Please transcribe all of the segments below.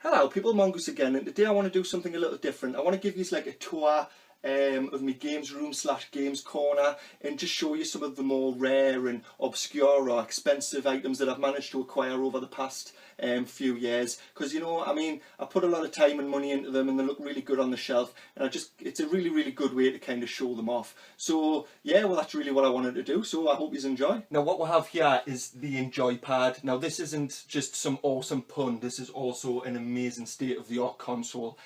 Hello people, Mongoose again, and today I want to do something a little different. I want to give you like a tour of my games room / games corner and just show you some of the more rare and obscure or expensive items that I've managed to acquire over the past few years, because you know, I mean, I put a lot of time and money into them and they look really good on the shelf, and it's a really good way to kind of show them off. So yeah, well, that's really what I wanted to do, so I hope you enjoy. Now what we have here is the Enjoy Pad. Now this isn't just some awesome pun, this is also an amazing state-of-the-art console.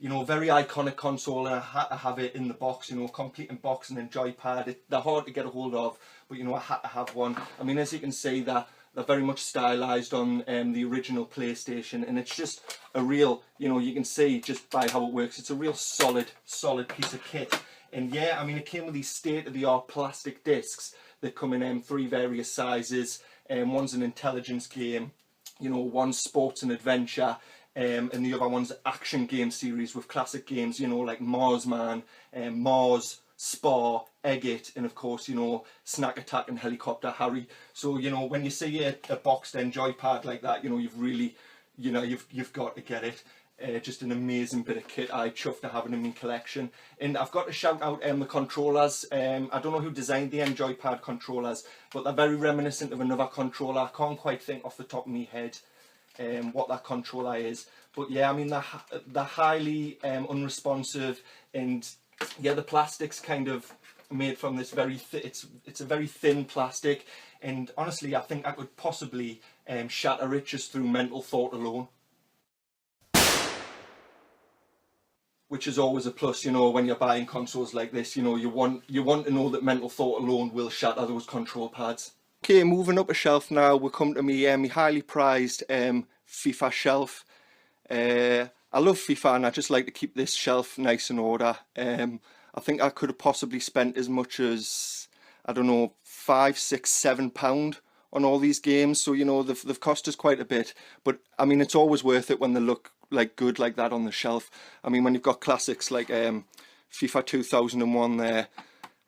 You know, very iconic console, and I had to have it in the box, you know, complete in box and Enjoy Pad. They're hard to get a hold of, but you know, I had to have one. I mean, as you can see, they're very much stylized on the original PlayStation, and it's just a real, you know, you can see just by how it works, it's a real solid piece of kit. And yeah, I mean, it came with these state-of-the-art plastic discs that come in 3 various sizes. One's an intelligence game, you know, one's sports and adventure, and the other one's action game series with classic games, you know, like Marsman, Mars, Spar, Egg-It, and of course, you know, Snack Attack and Helicopter Harry. So, you know, when you see a boxed Enjoy Pad like that, you know, you've really, you know, you've got to get it. Just an amazing bit of kit. I chuffed to have it in my collection. And I've got to shout out the controllers. I don't know who designed the Enjoy Pad controllers, but they're very reminiscent of another controller. I can't quite think off the top of my head what that controller is. But yeah, I mean, they're highly unresponsive, and yeah, the plastic's kind of made from this very it's a very thin plastic, and honestly I think I could possibly shatter it just through mental thought alone, which is always a plus, you know, when you're buying consoles like this. You know, you want to know that mental thought alone will shatter those control pads. Okay, moving up a shelf now, we come to me my highly prized FIFA shelf. I love FIFA, and I just like to keep this shelf nice in order. I think I could have possibly spent as much as, I don't know, £5, £6, £7 on all these games. So, you know, they've cost us quite a bit. But, I mean, it's always worth it when they look like good like that on the shelf. I mean, when you've got classics like FIFA 2001 there,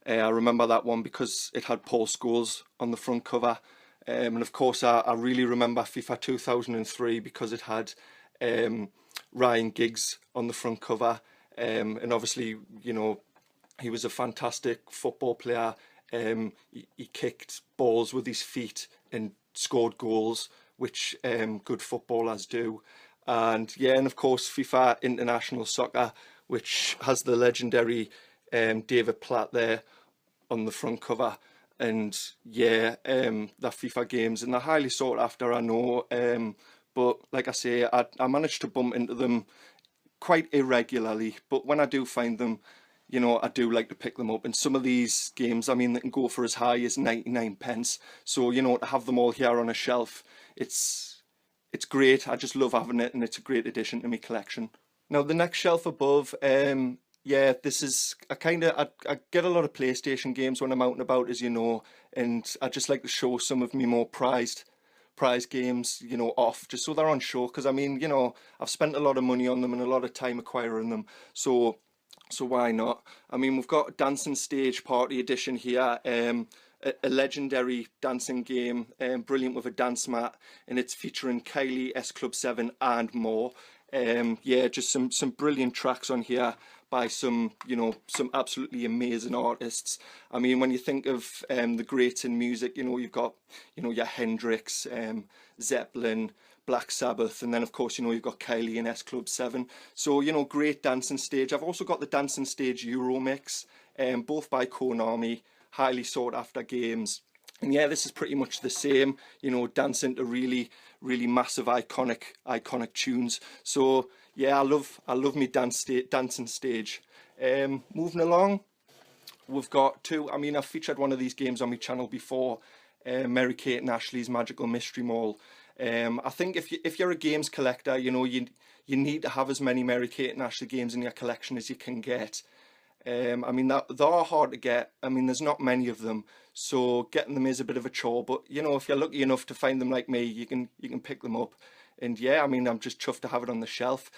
I remember that one because it had Paul Scholes on the front cover. And of course, I really remember FIFA 2003 because it had Ryan Giggs on the front cover. And obviously, you know, he was a fantastic football player. He kicked balls with his feet and scored goals, which good footballers do. And yeah, and of course FIFA International Soccer, which has the legendary David Platt there on the front cover. And yeah, the FIFA games, and they're highly sought after, I know, but like I say, I managed to bump into them quite irregularly, but when I do find them, you know, I do like to pick them up. And some of these games, I mean, they can go for as high as 99 pence. So, you know, to have them all here on a shelf, it's great. I just love having it, and it's a great addition to my collection. Now, the next shelf above, yeah, this is I get a lot of PlayStation games when I'm out and about, as you know, and I just like to show some of my more prized games, you know, off, just so they're on show, because I mean, you know, I've spent a lot of money on them and a lot of time acquiring them, so why not? I mean, we've got Dancing Stage Party Edition here, a legendary dancing game, brilliant with a dance mat, and it's featuring Kylie, S Club 7 and more. Yeah, just some brilliant tracks on here by some, you know, some absolutely amazing artists. I mean, when you think of the greats in music, you know, you've got, you know, your Hendrix, Zeppelin, Black Sabbath, and then of course, you know, you've got Kylie and S Club 7. So, you know, great dancing stage. I've also got the Dancing Stage Euro Mix, both by Konami, highly sought after games. And yeah, this is pretty much the same, you know, dancing to really massive iconic tunes. So yeah, I love me dancing stage. Moving along, we've got two. I mean, I've featured one of these games on my channel before, Mary Kate and Ashley's Magical Mystery Mall. I think if you're a games collector, you know, you need to have as many Mary Kate and Ashley games in your collection as you can get. I mean, they are hard to get. I mean, there's not many of them, so getting them is a bit of a chore. But you know, if you're lucky enough to find them like me, you can pick them up. And yeah, I mean, I'm just chuffed to have it on the shelf.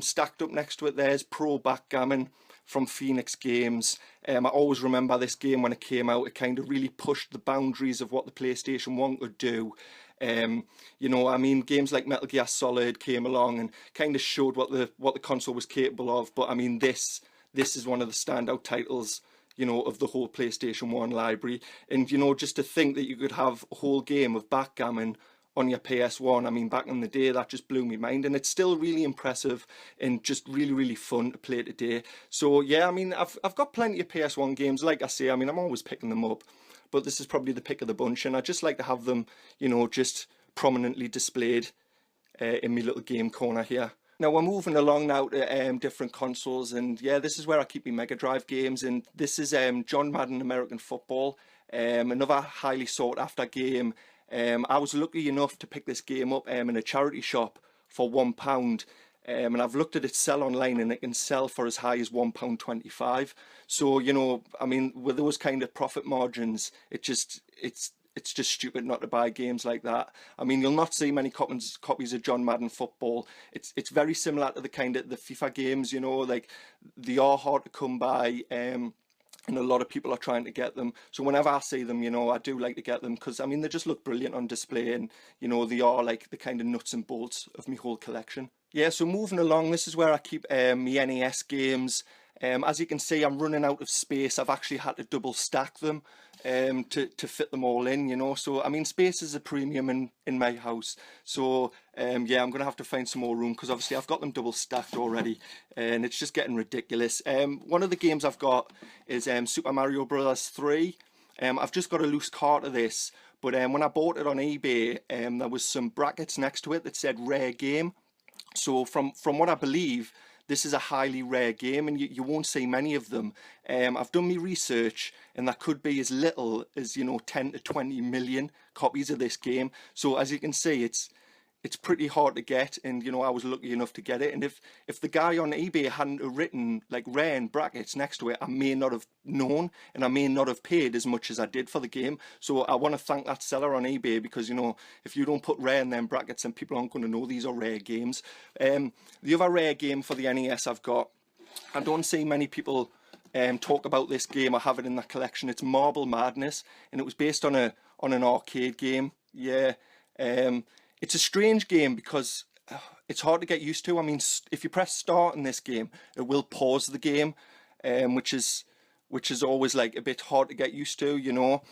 Stacked up next to it, there's Pro Backgammon from Phoenix Games. I always remember this game when it came out. It kind of really pushed the boundaries of what the PlayStation 1 could do. You know, I mean, games like Metal Gear Solid came along and kind of showed what the console was capable of. But I mean, this is one of the standout titles, you know, of the whole PlayStation 1 library. And you know, just to think that you could have a whole game of backgammon on your PS1, I mean, back in the day, that just blew my mind, and it's still really impressive and just really fun to play today. So yeah, I mean, I've got plenty of PS1 games, like I say. I mean, I'm always picking them up, but this is probably the pick of the bunch, and I just like to have them, you know, just prominently displayed in my little game corner here. Now we're moving along now to different consoles, and yeah, this is where I keep my Mega Drive games, and this is John Madden American Football, another highly sought after game. I was lucky enough to pick this game up in a charity shop for £1, and I've looked at it sell online, and it can sell for as high as £1.25. So you know, I mean, with those kind of profit margins, it's just stupid not to buy games like that. I mean, you'll not see many copies of John Madden Football. It's very similar to the kind of the FIFA games, you know, like they are hard to come by. And a lot of people are trying to get them. So whenever I see them, you know, I do like to get them, because I mean, they just look brilliant on display, and you know, they are like the kind of nuts and bolts of my whole collection. Yeah, so moving along, this is where I keep my NES games. As you can see, I'm running out of space. I've actually had to double stack them to fit them all in, you know. So I mean, space is a premium in my house. So yeah, I'm gonna have to find some more room, because obviously I've got them double stacked already, and it's just getting ridiculous. One of the games I've got is Super Mario Bros. 3. I've just got a loose cart of this, but when I bought it on eBay, there was some brackets next to it that said rare game. So from what I believe, this is a highly rare game, and you won't see many of them. I've done my research, and that could be as little as, you know, 10 to 20 million copies of this game. So as you can see, it's pretty hard to get, and you know, I was lucky enough to get it. And if the guy on eBay hadn't written like rare in brackets next to it, I may not have known, and I may not have paid as much as I did for the game. So I want to thank that seller on eBay, because you know, if you don't put rare in them brackets, then people aren't going to know these are rare games. The other rare game for the NES I've got, I don't see many people talk about this game or have it in their collection. It's Marble Madness, and it was based on an arcade game. Yeah. It's a strange game because it's hard to get used to. I mean, if you press start in this game, it will pause the game, which is always like a bit hard to get used to, you know.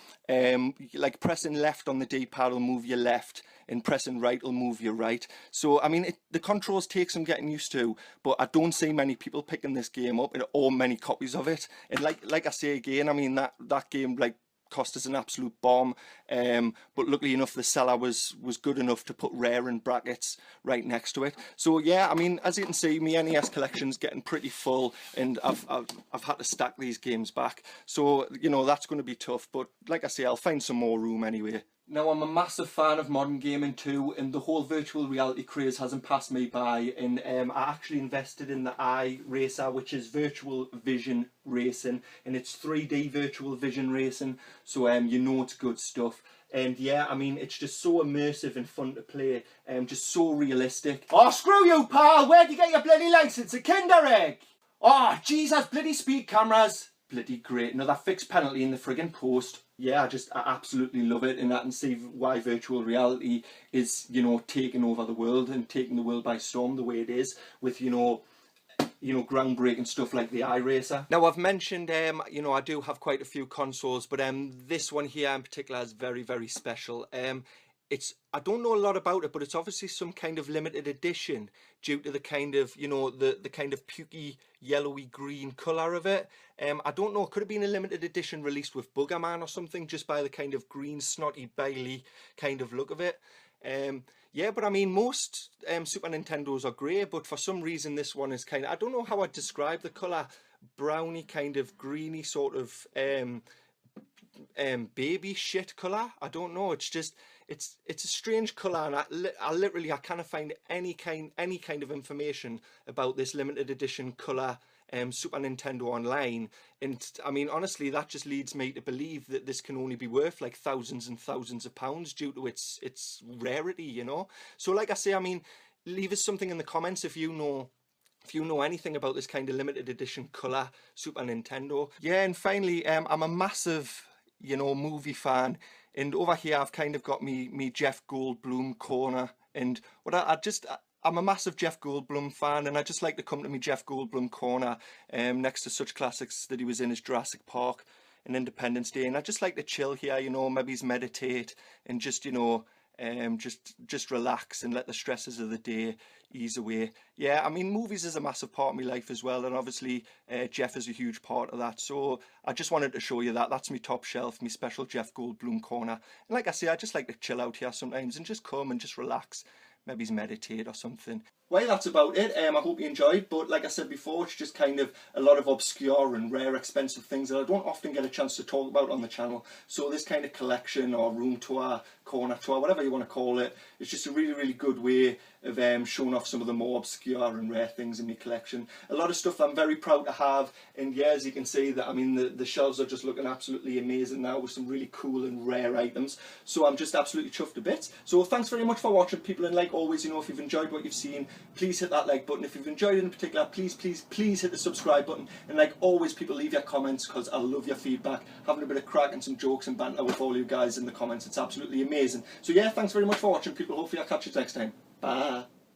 Like pressing left on the D-pad will move you left, and pressing right will move you right. So I mean, the controls take some getting used to, but I don't see many people picking this game up, or many copies of it. And like I say again, I mean, that game like cost us an absolute bomb, but luckily enough, the seller was good enough to put rare in brackets right next to it. So yeah, I mean, as you can see, my NES collection's getting pretty full, and I've had to stack these games back. So you know, that's going to be tough, but like I say, I'll find some more room anyway. Now, I'm a massive fan of modern gaming too, and the whole virtual reality craze hasn't passed me by, and I actually invested in the iRacer, which is virtual vision racing, and it's 3D virtual vision racing, so you know it's good stuff. And yeah, I mean, it's just so immersive and fun to play, just so realistic. Oh, screw you, pal! Where'd you get your bloody licence? A Kinder Egg? Oh, Jesus, bloody speed cameras! Bloody great. Another fixed penalty in the friggin' post. Yeah, I absolutely love it, and I can see why virtual reality is, you know, taking over the world and taking the world by storm the way it is, with, you know, groundbreaking stuff like the iRacer. Now, I've mentioned, you know, I do have quite a few consoles, but this one here in particular is very special. I don't know a lot about it, but it's obviously some kind of limited edition due to the kind of, you know, the kind of pukey, yellowy green colour of it. I don't know, it could have been a limited edition released with Buggerman or something, just by the kind of green, snotty, Bailey kind of look of it. Yeah, but I mean, most Super Nintendos are grey, but for some reason this one is kind of, I don't know how I'd describe the colour, browny, kind of greeny sort of baby shit colour. I don't know, it's just, it's a strange colour, and I literally can't find any kind of information about this limited edition colour Super Nintendo Online, and I mean honestly that just leads me to believe that this can only be worth like thousands and thousands of pounds due to its rarity, you know. So like I say, I mean, leave us something in the comments if you know anything about this kind of limited edition colour Super Nintendo. Yeah, and finally, I'm a massive, you know, movie fan, and over here I've kind of got me Jeff Goldblum corner, and what I'm a massive Jeff Goldblum fan, and I just like to come to me Jeff Goldblum corner next to such classics that he was in as Jurassic Park and Independence Day, and I just like to chill here, you know, maybe meditate and just, you know, just relax and let the stresses of the day ease away. Yeah, I mean, movies is a massive part of my life as well, and obviously Jeff is a huge part of that. So I just wanted to show you that. That's my top shelf, my special Jeff Goldblum corner. And like I say, I just like to chill out here sometimes and just come and just relax, maybe meditate or something. Well, that's about it. I hope you enjoyed, but like I said before, it's just kind of a lot of obscure and rare, expensive things that I don't often get a chance to talk about on the channel. So this kind of collection or room tour, corner tour, whatever you want to call it, it's just a really, really good way of showing off some of the more obscure and rare things in my collection. A lot of stuff I'm very proud to have, and yeah, as you can see, that I mean the shelves are just looking absolutely amazing now with some really cool and rare items. So I'm just absolutely chuffed to bits. So thanks very much for watching, people, and like always, you know, if you've enjoyed what you've seen, please hit that like button. If you've enjoyed it in particular, please hit the subscribe button, and like always, people, leave your comments because I love your feedback. Having a bit of crack and some jokes and banter with all you guys in the comments, it's absolutely amazing. So yeah, thanks very much for watching, people. Hopefully I'll catch you next time. Bye.